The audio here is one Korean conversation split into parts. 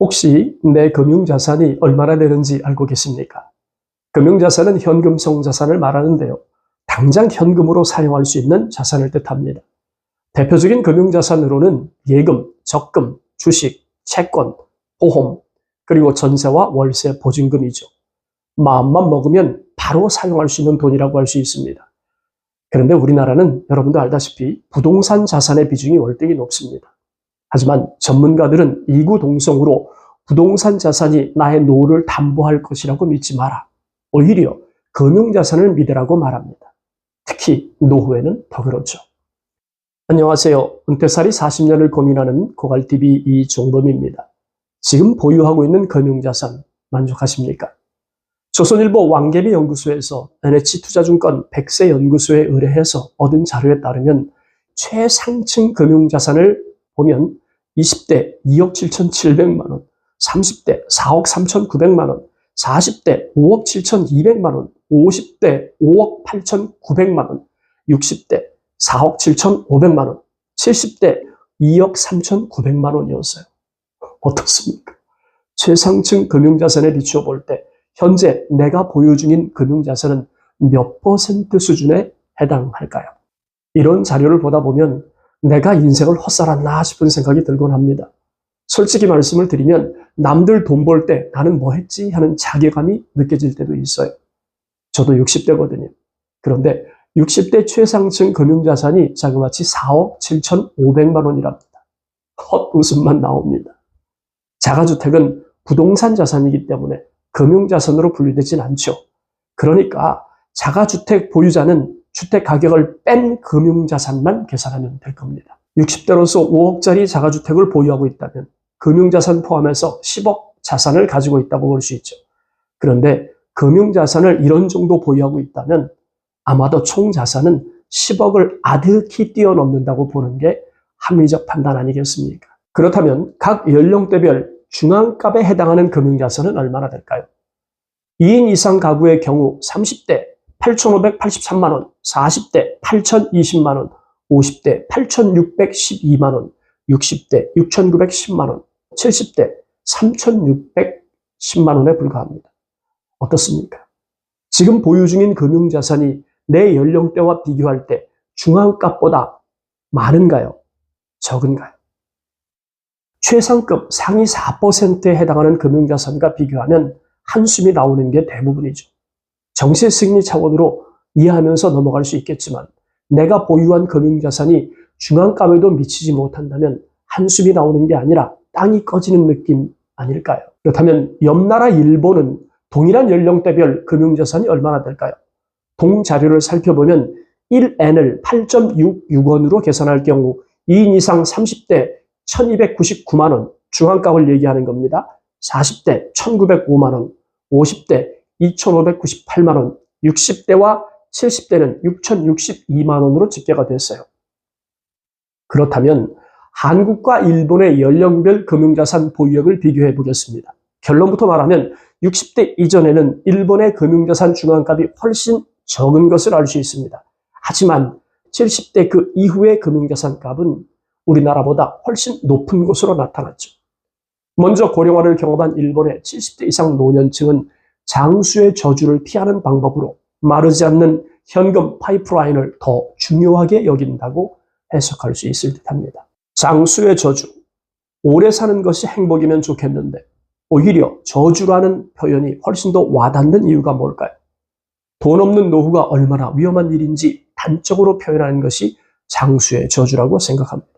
혹시 내 금융자산이 얼마나 되는지 알고 계십니까? 금융자산은 현금성 자산을 말하는데요. 당장 현금으로 사용할 수 있는 자산을 뜻합니다. 대표적인 금융자산으로는 예금, 적금, 주식, 채권, 보험, 그리고 전세와 월세 보증금이죠. 마음만 먹으면 바로 사용할 수 있는 돈이라고 할 수 있습니다. 그런데 우리나라는 여러분도 알다시피 부동산 자산의 비중이 월등히 높습니다. 하지만 전문가들은 이구동성으로 부동산 자산이 나의 노후를 담보할 것이라고 믿지 마라. 오히려 금융자산을 믿으라고 말합니다. 특히 노후에는 더 그렇죠. 안녕하세요. 은퇴살이 40년을 고민하는 고갈TV 이종범입니다. 지금 보유하고 있는 금융자산 만족하십니까? 조선일보 왕개미 연구소에서 NH투자증권 100세 연구소에 의뢰해서 얻은 자료에 따르면 최상층 금융자산을 보면 20대 2억 7,700만 원, 30대 4억 3,900만 원, 40대 5억 7,200만 원, 50대 5억 8,900만 원, 60대 4억 7,500만 원, 70대 2억 3,900만 원이었어요. 어떻습니까? 최상층 금융자산에 비추어 볼 때 현재 내가 보유 중인 금융자산은 몇 퍼센트 수준에 해당할까요? 이런 자료를 보다 보면 내가 인생을 헛살았나 싶은 생각이 들곤 합니다. 솔직히 말씀을 드리면 남들 돈 벌 때 나는 뭐 했지 하는 자괴감이 느껴질 때도 있어요. 저도 60대거든요. 그런데 60대 최상층 금융자산이 자그마치 4억 7,500만 원이랍니다. 헛웃음만 나옵니다. 자가주택은 부동산 자산이기 때문에 금융자산으로 분류되진 않죠. 그러니까 자가주택 보유자는 주택 가격을 뺀 금융자산만 계산하면 될 겁니다. 60대로서 5억짜리 자가주택을 보유하고 있다면 금융자산 포함해서 10억 자산을 가지고 있다고 볼 수 있죠. 그런데 금융자산을 이런 정도 보유하고 있다면 아마도 총자산은 10억을 아득히 뛰어넘는다고 보는 게 합리적 판단 아니겠습니까? 그렇다면 각 연령대별 중앙값에 해당하는 금융자산은 얼마나 될까요? 2인 이상 가구의 경우 30대 8,583만 원, 40대 8,020만 원, 50대 8,612만 원, 60대 6,910만 원, 70대 3,610만 원에 불과합니다. 어떻습니까? 지금 보유 중인 금융자산이 내 연령대와 비교할 때 중앙값보다 많은가요? 적은가요? 최상급 상위 4%에 해당하는 금융자산과 비교하면 한숨이 나오는 게 대부분이죠. 정시승리 차원으로 이해하면서 넘어갈 수 있겠지만 내가 보유한 금융자산이 중앙값에도 미치지 못한다면 한숨이 나오는 게 아니라 땅이 꺼지는 느낌 아닐까요? 그렇다면 옆나라 일본은 동일한 연령대별 금융자산이 얼마나 될까요? 동자료를 살펴보면 1N을 8.66원으로 계산할 경우 2인 이상 30대 1299만 원, 중앙값을 얘기하는 겁니다. 40대 1905만 원, 50대 2598만 원, 60대와 70대는 6062만 원으로 집계가 됐어요. 그렇다면 한국과 일본의 연령별 금융자산 보유액을 비교해 보겠습니다. 결론부터 말하면 60대 이전에는 일본의 금융자산 중앙값이 훨씬 적은 것을 알 수 있습니다. 하지만 70대 그 이후의 금융자산 값은 우리나라보다 훨씬 높은 것으로 나타났죠. 먼저 고령화를 경험한 일본의 70대 이상 노년층은 장수의 저주를 피하는 방법으로 마르지 않는 현금 파이프라인을 더 중요하게 여긴다고 해석할 수 있을 듯합니다. 장수의 저주, 오래 사는 것이 행복이면 좋겠는데 오히려 저주라는 표현이 훨씬 더 와닿는 이유가 뭘까요? 돈 없는 노후가 얼마나 위험한 일인지 단적으로 표현하는 것이 장수의 저주라고 생각합니다.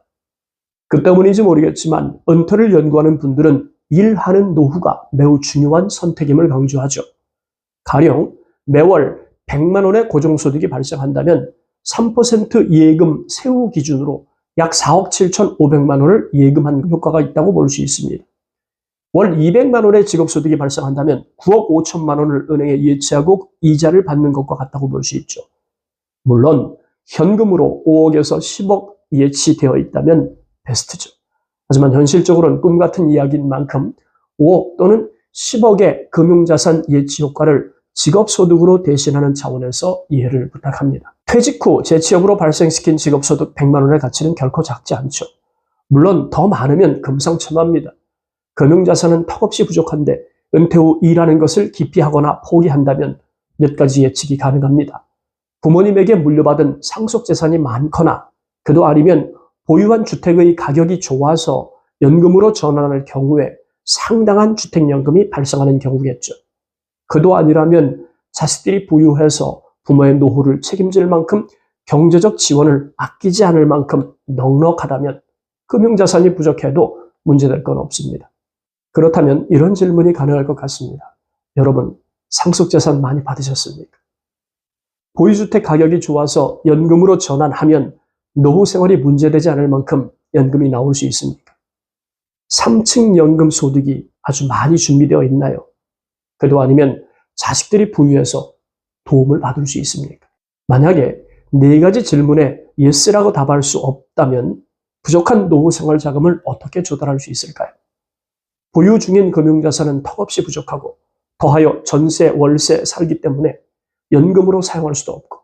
그 때문인지 모르겠지만 은퇴를 연구하는 분들은 일하는 노후가 매우 중요한 선택임을 강조하죠. 가령 매월 100만 원의 고정소득이 발생한다면 3% 예금 세후 기준으로 약 4억 7,500만 원을 예금한 효과가 있다고 볼 수 있습니다. 월 200만 원의 직업소득이 발생한다면 9억 5천만 원을 은행에 예치하고 이자를 받는 것과 같다고 볼 수 있죠. 물론 현금으로 5억에서 10억 예치되어 있다면 베스트죠. 하지만 현실적으로는 꿈 같은 이야기인 만큼 5억 또는 10억의 금융자산 예치 효과를 직업소득으로 대신하는 차원에서 이해를 부탁합니다. 퇴직 후 재취업으로 발생시킨 직업소득 100만 원의 가치는 결코 작지 않죠. 물론 더 많으면 금상첨화입니다. 금융자산은 턱없이 부족한데 은퇴 후 일하는 것을 기피하거나 포기한다면 몇 가지 예측이 가능합니다. 부모님에게 물려받은 상속재산이 많거나 그도 아니면 보유한 주택의 가격이 좋아서 연금으로 전환할 경우에 상당한 주택연금이 발생하는 경우겠죠. 그도 아니라면 자식들이 부유해서 부모의 노후를 책임질 만큼 경제적 지원을 아끼지 않을 만큼 넉넉하다면 금융자산이 부족해도 문제될 건 없습니다. 그렇다면 이런 질문이 가능할 것 같습니다. 여러분, 상속재산 많이 받으셨습니까? 보유주택 가격이 좋아서 연금으로 전환하면 노후 생활이 문제되지 않을 만큼 연금이 나올 수 있습니까? 3층 연금 소득이 아주 많이 준비되어 있나요? 그도 아니면 자식들이 부유해서 도움을 받을 수 있습니까? 만약에 네 가지 질문에 예스라고 답할 수 없다면 부족한 노후 생활 자금을 어떻게 조달할 수 있을까요? 보유 중인 금융자산은 턱없이 부족하고 더하여 전세, 월세 살기 때문에 연금으로 사용할 수도 없고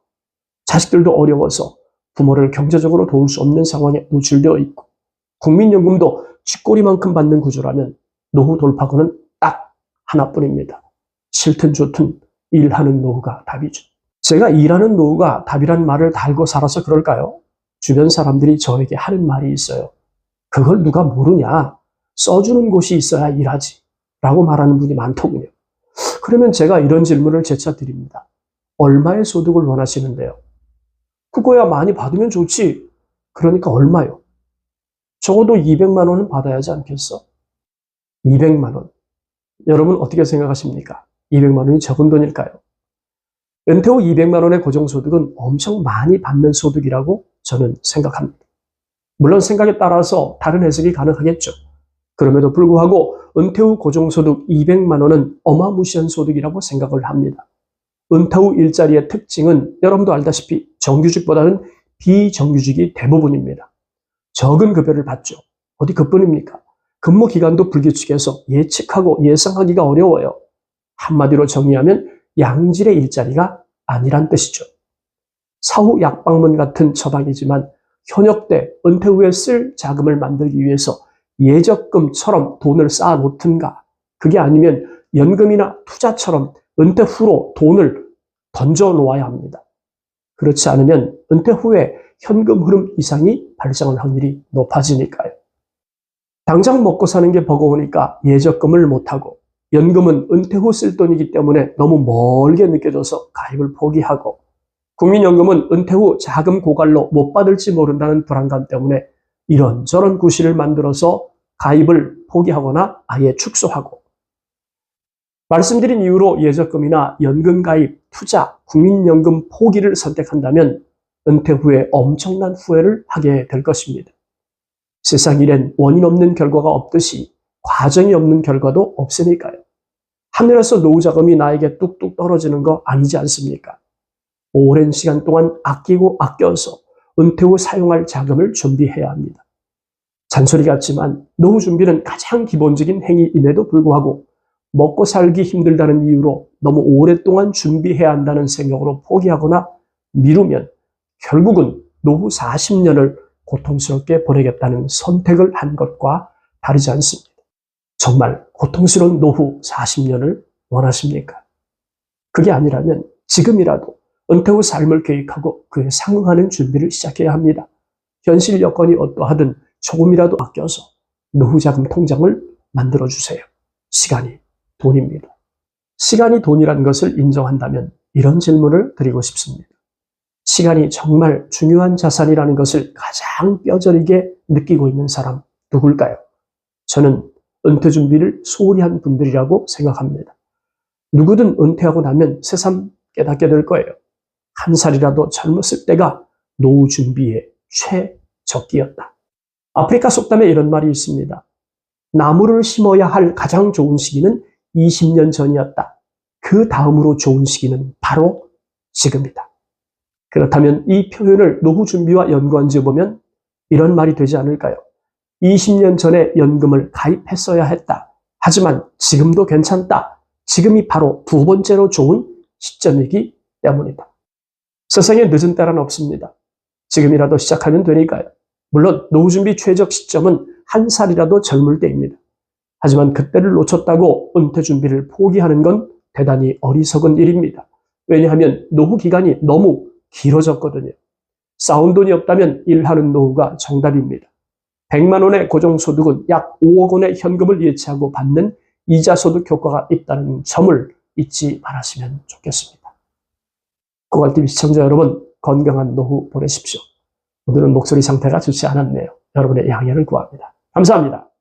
자식들도 어려워서 부모를 경제적으로 도울 수 없는 상황에 노출되어 있고 국민연금도 쥐꼬리만큼 받는 구조라면 노후 돌파구는 딱 하나뿐입니다. 싫든 좋든 일하는 노후가 답이죠. 제가 일하는 노후가 답이란 말을 달고 살아서 그럴까요? 주변 사람들이 저에게 하는 말이 있어요. 그걸 누가 모르냐? 써주는 곳이 있어야 일하지. 라고 말하는 분이 많더군요. 그러면 제가 이런 질문을 재차 드립니다. 얼마의 소득을 원하시는데요? 그거야 많이 받으면 좋지. 그러니까 얼마요? 적어도 200만 원은 받아야 하지 않겠어? 200만 원. 여러분 어떻게 생각하십니까? 200만 원이 적은 돈일까요? 은퇴 후 200만 원의 고정소득은 엄청 많이 받는 소득이라고 저는 생각합니다. 물론 생각에 따라서 다른 해석이 가능하겠죠. 그럼에도 불구하고 은퇴 후 고정소득 200만 원은 어마무시한 소득이라고 생각을 합니다. 은퇴 후 일자리의 특징은 여러분도 알다시피 정규직보다는 비정규직이 대부분입니다. 적은 급여를 받죠. 어디 그뿐입니까? 근무 기간도 불규칙해서 예측하고 예상하기가 어려워요. 한마디로 정의하면 양질의 일자리가 아니란 뜻이죠. 사후 약방문 같은 처방이지만 현역 때 은퇴 후에 쓸 자금을 만들기 위해서 예적금처럼 돈을 쌓아놓든가 그게 아니면 연금이나 투자처럼 은퇴 후로 돈을 던져 놓아야 합니다. 그렇지 않으면 은퇴 후에 현금 흐름 이상이 발생할 확률이 높아지니까요. 당장 먹고 사는 게 버거우니까 예적금을 못하고 연금은 은퇴 후 쓸 돈이기 때문에 너무 멀게 느껴져서 가입을 포기하고 국민연금은 은퇴 후 자금 고갈로 못 받을지 모른다는 불안감 때문에 이런저런 구실을 만들어서 가입을 포기하거나 아예 축소하고 말씀드린 이유로 예적금이나 연금 가입, 투자, 국민연금 포기를 선택한다면 은퇴 후에 엄청난 후회를 하게 될 것입니다. 세상 일엔 원인 없는 결과가 없듯이 과정이 없는 결과도 없으니까요. 하늘에서 노후 자금이 나에게 뚝뚝 떨어지는 거 아니지 않습니까? 오랜 시간 동안 아끼고 아껴서 은퇴 후 사용할 자금을 준비해야 합니다. 잔소리 같지만 노후 준비는 가장 기본적인 행위임에도 불구하고 먹고 살기 힘들다는 이유로 너무 오랫동안 준비해야 한다는 생각으로 포기하거나 미루면 결국은 노후 40년을 고통스럽게 보내겠다는 선택을 한 것과 다르지 않습니다. 정말 고통스러운 노후 40년을 원하십니까? 그게 아니라면 지금이라도 은퇴 후 삶을 계획하고 그에 상응하는 준비를 시작해야 합니다. 현실 여건이 어떠하든 조금이라도 아껴서 노후 자금 통장을 만들어주세요. 시간이 돈입니다. 시간이 돈이라는 것을 인정한다면 이런 질문을 드리고 싶습니다. 시간이 정말 중요한 자산이라는 것을 가장 뼈저리게 느끼고 있는 사람 누굴까요? 저는 은퇴 준비를 소홀히 한 분들이라고 생각합니다. 누구든 은퇴하고 나면 새삼 깨닫게 될 거예요. 한 살이라도 젊었을 때가 노후 준비의 최적기였다. 아프리카 속담에 이런 말이 있습니다. 나무를 심어야 할 가장 좋은 시기는 20년 전이었다. 그 다음으로 좋은 시기는 바로 지금이다. 그렇다면 이 표현을 노후 준비와 연관지어 보면 이런 말이 되지 않을까요? 20년 전에 연금을 가입했어야 했다. 하지만 지금도 괜찮다. 지금이 바로 두 번째로 좋은 시점이기 때문이다. 세상에 늦은 때란 없습니다. 지금이라도 시작하면 되니까요. 물론 노후 준비 최적 시점은 한 살이라도 젊을 때입니다. 하지만 그때를 놓쳤다고 은퇴 준비를 포기하는 건 대단히 어리석은 일입니다. 왜냐하면 노후 기간이 너무 길어졌거든요. 쌓은 돈이 없다면 일하는 노후가 정답입니다. 100만 원의 고정소득은 약 5억 원의 현금을 예치하고 받는 이자 소득 효과가 있다는 점을 잊지 말았으면 좋겠습니다. 고갈TV 시청자 여러분, 건강한 노후 보내십시오. 오늘은 목소리 상태가 좋지 않았네요. 여러분의 양해를 구합니다. 감사합니다.